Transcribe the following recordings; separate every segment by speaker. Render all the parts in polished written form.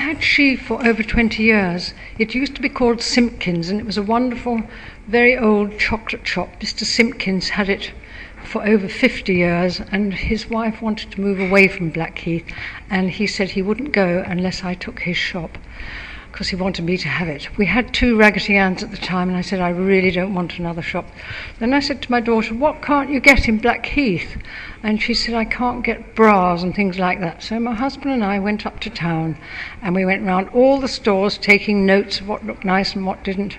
Speaker 1: had She for over 20 years. It used to be called Simpkins, and it was a wonderful, very old chocolate shop. Mr. Simpkins had it for over 50 years, and his wife wanted to move away from Blackheath, and he said he wouldn't go unless I took his shop, because he wanted me to have it. We had 2 Raggity Anns at the time, and I said, I really don't want another shop. Then I said to my daughter, what can't you get in Blackheath? And she said, I can't get bras and things like that. So my husband and I went up to town, and we went round all the stores taking notes of what looked nice and what didn't,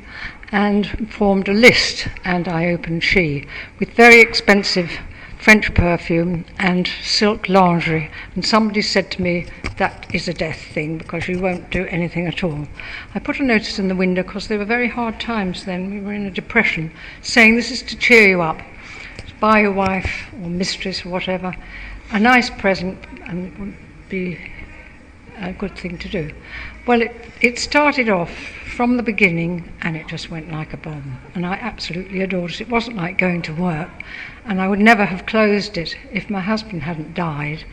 Speaker 1: and formed a list, and I opened She, with very expensive French perfume and silk lingerie, and somebody said to me, that is a death thing because you won't do anything at all. I put a notice in the window because they were very hard times then, we were in a depression, saying this is to cheer you up, buy your wife or mistress or whatever a nice present, and it would be a good thing to do. Well, it started off from the beginning, and it just went like a bomb, and I absolutely adored it. It wasn't like going to work, and I would never have closed it if my husband hadn't died,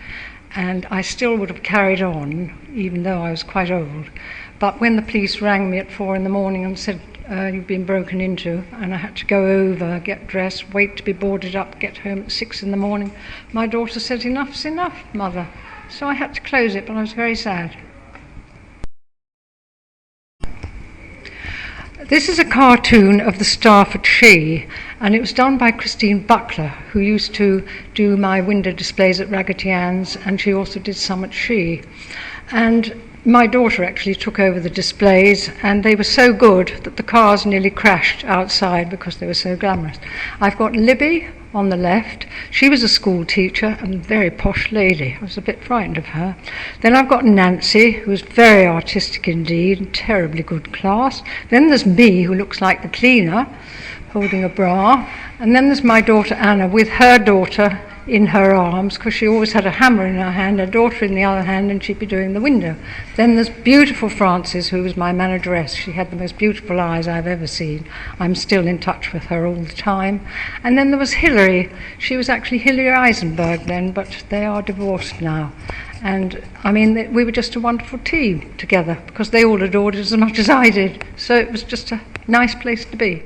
Speaker 1: and I still would have carried on even though I was quite old. But when the police rang me at 4 a.m. and said you've been broken into, and I had to go over, get dressed, wait to be boarded up, get home at 6 a.m, my daughter said, enough's enough, mother. So I had to close it, but I was very sad. This is a cartoon of the staff at She, and it was done by Christine Buckler, who used to do my window displays at Raggity Ann's, and she also did some at She. And my daughter actually took over the displays, and they were so good that the cars nearly crashed outside because they were so glamorous. I've got Libby on the left. She was a school teacher and a very posh lady. I was a bit frightened of her. Then I've got Nancy, who was very artistic indeed, and terribly good class. Then there's me, who looks like the cleaner, holding a bra. And then there's my daughter Anna, with her daughter in her arms, because she always had a hammer in her hand, her daughter in the other hand, and she'd be doing the window. Then there's beautiful Frances, who was my manageress. She had the most beautiful eyes I've ever seen. I'm still in touch with her all the time. And then there was Hilary. She was actually Hilary Eisenberg then, but they are divorced now. And I mean, we were just a wonderful team together, because they all adored it as much as I did. So it was just a nice place to be.